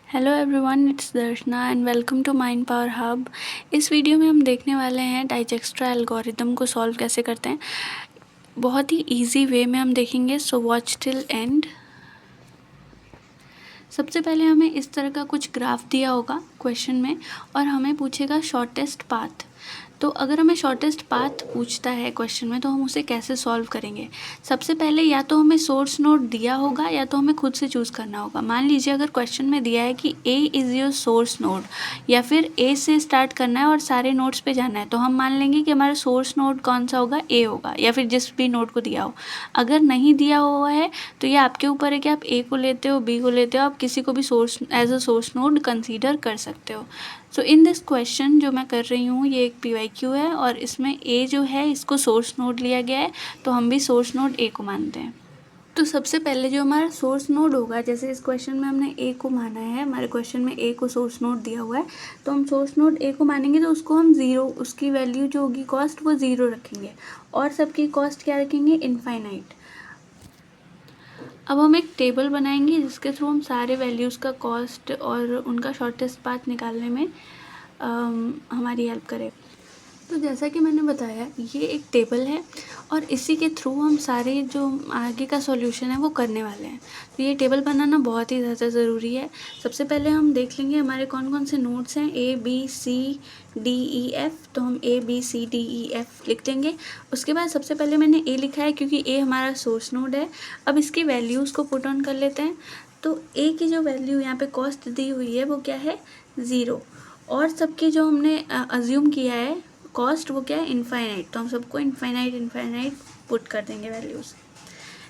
Hello everyone, it's Darshana and welcome to Mind Power Hub. इस video में हम देखने वाले हैं डाइजेक्स्ट्रा एल्गोरिदम को सॉल्व कैसे करते हैं। बहुत ही इजी वे में हम देखेंगे, सो वॉच टिल एंड। सबसे पहले हमें इस तरह का कुछ ग्राफ दिया होगा क्वेश्चन में और हमें पूछेगा शॉर्टेस्ट पाथ। तो अगर हमें शॉर्टेस्ट पाथ पूछता है क्वेश्चन में तो हम उसे कैसे सॉल्व करेंगे। सबसे पहले या तो हमें सोर्स नोड दिया होगा या तो हमें खुद से चूज़ करना होगा। मान लीजिए अगर क्वेश्चन में दिया है कि A is your source node या फिर ए से स्टार्ट करना है और सारे नोड्स पे जाना है, तो हम मान लेंगे कि हमारा सोर्स नोड कौन सा होगा, ए होगा, या फिर जिस भी नोड को दिया हो। अगर नहीं दिया हुआ है तो ये आपके ऊपर है कि आप ए को लेते हो, बी को लेते हो, आप किसी को भी source as a source node consider कर सकते हो। सो इन दिस क्वेश्चन जो मैं कर रही हूँ ये एक PYQ है और इसमें ए जो है इसको सोर्स नोड लिया गया है, तो हम भी सोर्स नोड ए को मानते हैं। तो सबसे पहले जो हमारा सोर्स नोड होगा, जैसे इस क्वेश्चन में हमने ए को माना है, हमारे क्वेश्चन में ए को सोर्स नोड दिया हुआ है, तो हम सोर्स नोड ए को मानेंगे तो उसको हम ज़ीरो, उसकी वैल्यू जो होगी कॉस्ट वो ज़ीरो रखेंगे और सबकी कॉस्ट क्या रखेंगे, इनफाइनाइट। अब हम एक टेबल बनाएंगे जिसके थ्रू हम सारे वैल्यूज़ का कॉस्ट और उनका शॉर्टेस्ट पाथ निकालने में हमारी हेल्प करे। तो जैसा कि मैंने बताया ये एक टेबल है और इसी के थ्रू हम सारे जो आगे का सॉल्यूशन है वो करने वाले हैं। तो ये टेबल बनाना बहुत ही ज़्यादा ज़रूरी है। सबसे पहले हम देख लेंगे हमारे कौन कौन से नोड्स हैं, A B C D E F। तो हम A B C D E F लिख देंगे। उसके बाद सबसे पहले मैंने A लिखा है क्योंकि A हमारा सोर्स नोड है। अब इसकी वैल्यूज़ को पुट ऑन कर लेते हैं। तो A की जो वैल्यू यहाँ पे कॉस्ट दी हुई है वो क्या है, ज़ीरो, और सबकी जो हमने अज्यूम किया है कॉस्ट वो क्या है, इनफाइनाइट। तो हम सबको इनफाइनाइट पुट कर देंगे वैल्यूज़।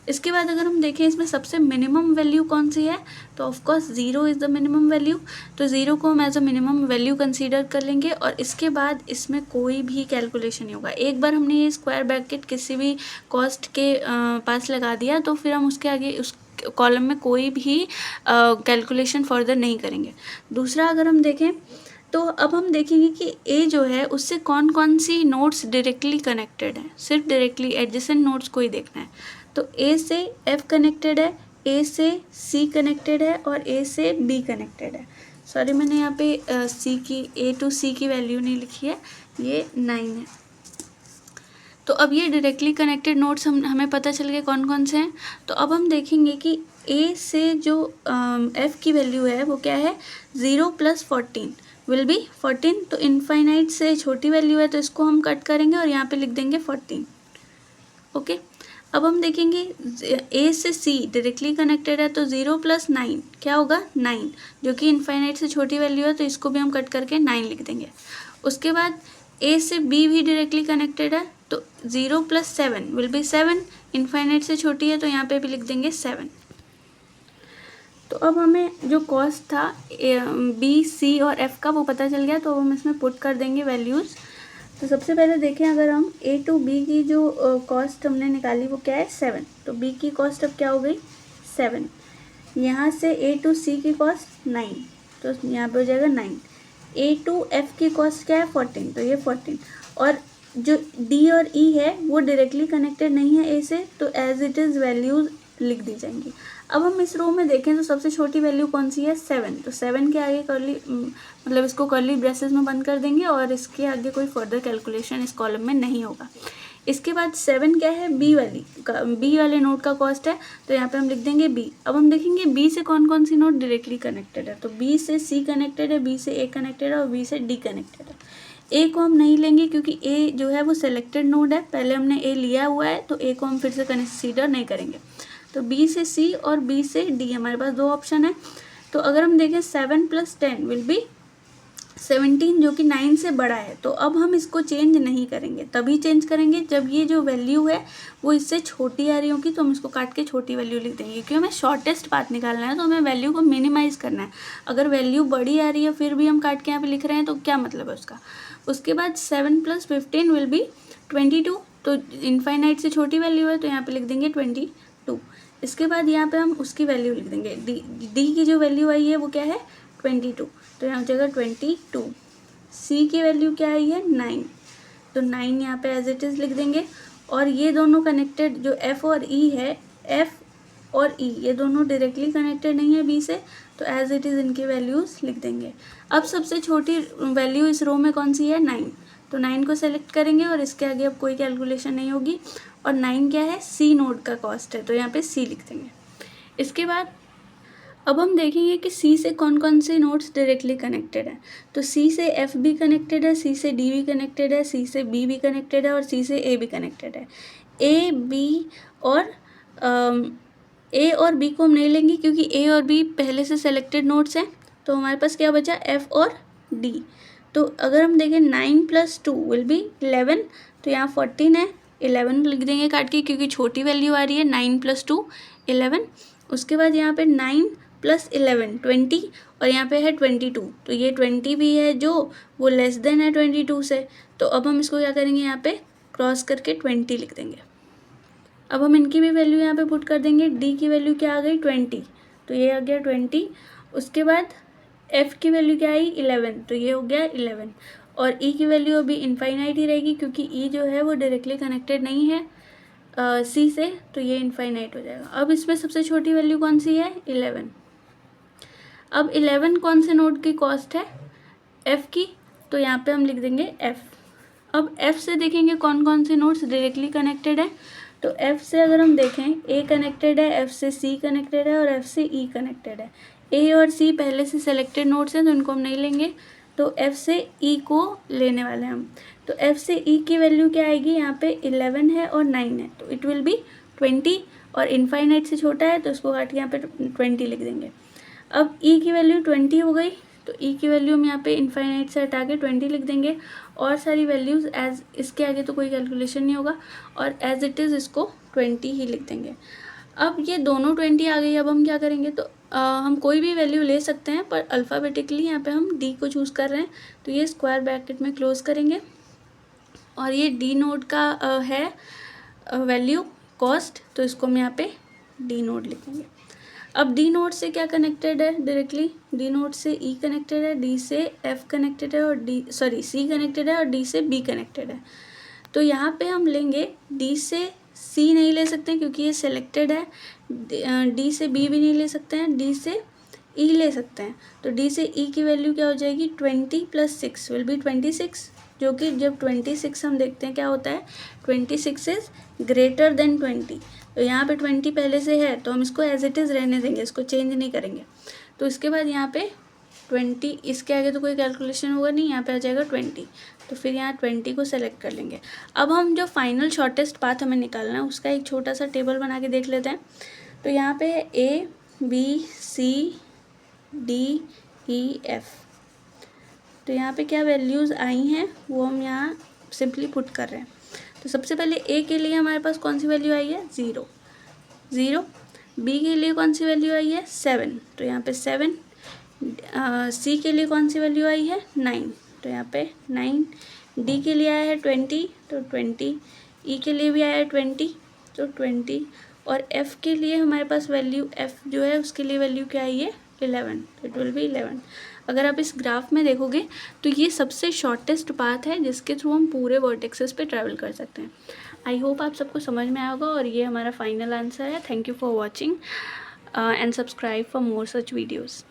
इसके बाद अगर हम देखें इसमें सबसे मिनिमम वैल्यू कौन सी है, तो of course zero is the minimum value. तो ज़ीरो को हम as a minimum value consider कर लेंगे और इसके बाद इसमें कोई भी कैलकुलेशन नहीं होगा। एक बार हमने ये स्क्वायर ब्रैकेट किसी भी कॉस्ट के पास लगा दिया तो फिर हम उसके आगे उस कॉलम में कोई भी कैलकुलेशन फर्दर नहीं करेंगे। दूसरा अगर हम देखें तो अब हम देखेंगे कि ए जो है उससे कौन कौन सी नोड्स डायरेक्टली कनेक्टेड हैं। सिर्फ डायरेक्टली एडजेसेंट नोड्स को ही देखना है। तो ए से एफ कनेक्टेड है, ए से सी कनेक्टेड है और ए से बी कनेक्टेड है। सॉरी, मैंने यहाँ पे सी की ए टू सी की वैल्यू नहीं लिखी है, ये 9 है। तो अब ये डायरेक्टली कनेक्टेड नोड्स हमें पता चल गए कौन कौन से हैं। तो अब हम देखेंगे कि ए से जो एफ की वैल्यू है वो क्या है, 0 + 14 विल बी 14। तो इनफाइनाइट से छोटी वैल्यू है तो इसको हम कट करेंगे और यहाँ पे लिख देंगे 14। ओके, अब हम देखेंगे ए से सी डायरेक्टली कनेक्टेड है तो 0 + 9 क्या होगा, 9, जो कि इनफाइनाइट से छोटी वैल्यू है तो इसको भी हम कट करके 9 लिख देंगे। उसके बाद ए से बी भी डायरेक्टली कनेक्टेड है तो 0 + 7 विल बी 7, इनफाइनाइट से छोटी है तो यहाँ पे भी लिख देंगे 7। तो अब हमें जो कॉस्ट था बी सी और एफ़ का वो पता चल गया, तो हम इसमें पुट कर देंगे वैल्यूज़। तो सबसे पहले देखें अगर हम ए टू बी की जो कॉस्ट हमने निकाली वो क्या है, 7। तो बी की कॉस्ट अब क्या हो गई, 7। यहाँ से ए टू सी की कॉस्ट 9, तो यहाँ पे हो जाएगा 9। ए टू एफ़ की कॉस्ट क्या है, 14, तो ये 14। और जो डी और ई है वो डायरेक्टली कनेक्टेड नहीं है ए से, तो एज इट इज़ वैल्यूज़ लिख दी जाएंगी। अब हम इस रो में देखें तो सबसे छोटी वैल्यू कौन सी है, 7। तो 7 के आगे कर्ली मतलब इसको कर्ली ब्रेसेस में बंद कर देंगे और इसके आगे कोई फर्दर कैलकुलेशन इस कॉलम में नहीं होगा। इसके बाद 7 क्या है, बी वाले नोड का कॉस्ट है, तो यहाँ पे हम लिख देंगे बी। अब हम देखेंगे बी से कौन कौन सी नोड डायरेक्टली कनेक्टेड है। तो बी से सी कनेक्टेड है, बी से ए कनेक्टेड है और बी से डी कनेक्टेड है। ए को हम नहीं लेंगे क्योंकि ए जो है वो सेलेक्टेड नोड है, पहले हमने ए लिया हुआ है, तो ए को हम फिर से कंसीडर नहीं करेंगे। तो बी से सी और बी से डी हमारे पास दो ऑप्शन है। तो अगर हम देखें 7 + 10 विल बी 17, जो कि 9 से बड़ा है। तो अब हम इसको चेंज नहीं करेंगे, तभी चेंज करेंगे जब ये जो वैल्यू है वो इससे छोटी आ रही होगी, तो हम इसको काट के छोटी वैल्यू लिख देंगे क्योंकि हमें शॉर्टेस्ट पाथ निकालना है, तो हमें वैल्यू को मिनिमाइज करना है। अगर वैल्यू बड़ी आ रही है फिर भी हम काट के यहाँ पे लिख रहे हैं तो क्या मतलब है उसका। उसके बाद 7 + 15 विल बी 22। तो इनफाइनाइट से छोटी वैल्यू है तो यहाँ पे लिख देंगे 22। इसके बाद यहाँ पे हम उसकी वैल्यू लिख देंगे, डी की जो वैल्यू आई है वो क्या है, 22, तो यहाँ हो जाएगा 22। सी की वैल्यू क्या आई है, 9, तो 9 यहाँ पे एज इट इज़ लिख देंगे। और ये दोनों कनेक्टेड जो एफ़ और ई है, एफ़ और ई ये दोनों डायरेक्टली कनेक्टेड नहीं है बी से, तो एज इट इज़ इनकी वैल्यूज़ लिख देंगे। अब सबसे छोटी वैल्यू इस रो में कौन सी है, 9, तो 9 को सेलेक्ट करेंगे और इसके आगे अब कोई कैलकुलेशन नहीं होगी। और 9 क्या है, सी नोड का कॉस्ट है, तो यहाँ पे सी लिख देंगे। इसके बाद अब हम देखेंगे कि सी से कौन कौन से नोड्स डायरेक्टली कनेक्टेड हैं। तो सी से एफ भी कनेक्टेड है, सी से डी भी कनेक्टेड है, सी से बी भी कनेक्टेड है और सी से ए भी कनेक्टेड है। ए बी और ए और बी को हम नहीं लेंगे क्योंकि ए और बी पहले से सेलेक्टेड नोड्स हैं। तो हमारे पास क्या बचा, एफ और डी। तो अगर हम देखें 9 + 2 विल बी 11, तो यहाँ 14 है, 11 लिख देंगे काट के क्योंकि छोटी वैल्यू आ रही है। 9 + 2 11। उसके बाद यहाँ पे 9 + 11 20 और यहाँ पे है 22, तो ये 20 भी है जो वो लेस देन है 22 से। तो अब हम इसको क्या करेंगे, यहाँ पे क्रॉस करके 20 लिख देंगे। अब हम इनकी भी वैल्यू यहाँ पे पुट कर देंगे। डी की वैल्यू क्या आ गई, 20, तो ये आ गया 20। उसके बाद एफ की वैल्यू क्या आई, 11, तो ये हो गया 11। और ई की वैल्यू अभी इनफाइनाइट ही रहेगी क्योंकि ई जो है वो डायरेक्टली कनेक्टेड नहीं है सी से, तो ये इनफाइनाइट हो जाएगा। अब इसमें सबसे छोटी वैल्यू कौन सी है, 11। अब 11 कौन से नोड की कॉस्ट है, एफ की, तो यहाँ पे हम लिख देंगे एफ। अब एफ से देखेंगे कौन कौन से नोड्स डायरेक्टली कनेक्टेड है। तो एफ से अगर हम देखें, ए कनेक्टेड है, एफ से सी कनेक्टेड है और एफ से ई कनेक्टेड है। ए और सी पहले से सेलेक्टेड नोड्स हैं तो इनको हम नहीं लेंगे, तो एफ से ई को लेने वाले हैं हम। तो एफ से ई की वैल्यू क्या आएगी, यहाँ पे 11 है और 9 है, तो इट विल बी 20 और इनफाइनाइट से छोटा है तो उसको काट के यहाँ पे 20 लिख देंगे। अब ई की वैल्यू 20 हो गई, तो ई की वैल्यू हम यहाँ पे इनफाइनाइट से हटा के 20 लिख देंगे और सारी वैल्यूज़ एज इसके आगे तो कोई कैलकुलेशन नहीं होगा और एज इट इज़ इसको 20 ही लिख देंगे। अब ये दोनों 20 आ गई। अब हम क्या करेंगे, तो हम कोई भी वैल्यू ले सकते हैं पर अल्फ़ाबेटिकली यहाँ पे हम डी को चूज़ कर रहे हैं, तो ये स्क्वायर ब्रैकेट में क्लोज करेंगे और ये डी नोड का है वैल्यू कॉस्ट, तो इसको हम यहाँ पे डी नोड लिखेंगे। अब डी नोड से क्या कनेक्टेड है डायरेक्टली, डी नोड से ई कनेक्टेड है, डी से एफ कनेक्टेड है और सी कनेक्टेड है और डी से बी कनेक्टेड है। तो यहाँ पे हम लेंगे डी से सी नहीं ले सकते क्योंकि ये सिलेक्टेड है, डी से बी भी नहीं ले सकते हैं, डी से ई ले सकते हैं। तो डी से ई की वैल्यू क्या हो जाएगी, 20 + 6 विल बी 26, जो कि जब 26 हम देखते हैं क्या होता है, 26 इज़ ग्रेटर देन 20। तो यहाँ पे 20 पहले से है तो हम इसको एज इट इज़ रहने देंगे, इसको चेंज नहीं करेंगे। तो इसके बाद यहाँ पे 20, इसके आगे तो कोई कैलकुलेशन होगा नहीं, यहाँ पे आ जाएगा 20, तो फिर यहाँ 20 को सेलेक्ट कर लेंगे। अब हम जो फाइनल शॉर्टेस्ट पाथ हमें निकालना है उसका एक छोटा सा टेबल बना के देख लेते हैं। तो यहाँ पे है A B C D E F, तो यहाँ पे क्या वैल्यूज़ आई हैं वो हम यहाँ सिंपली पुट कर रहे हैं। तो सबसे पहले ए के लिए हमारे पास कौन सी वैल्यू आई है, 0। बी के लिए कौन सी वैल्यू आई है, 7, तो यहाँ पे 7। सी के लिए कौन सी वैल्यू आई है, 9, तो यहाँ पे 9। डी के लिए आया है 20, तो 20। ई के लिए भी आया है 20, तो 20। और एफ़ के लिए हमारे पास वैल्यू, एफ़ जो है उसके लिए वैल्यू क्या आई है, 11, तो इट विल बी 11। अगर आप इस ग्राफ में देखोगे तो ये सबसे शॉर्टेस्ट पाथ है जिसके थ्रू हम पूरे वर्टेक्सेस पे ट्रैवल कर सकते हैं। आई होप आप सबको समझ में आया होगा और ये हमारा फाइनल आंसर है। Thank you for watching and subscribe for more such videos.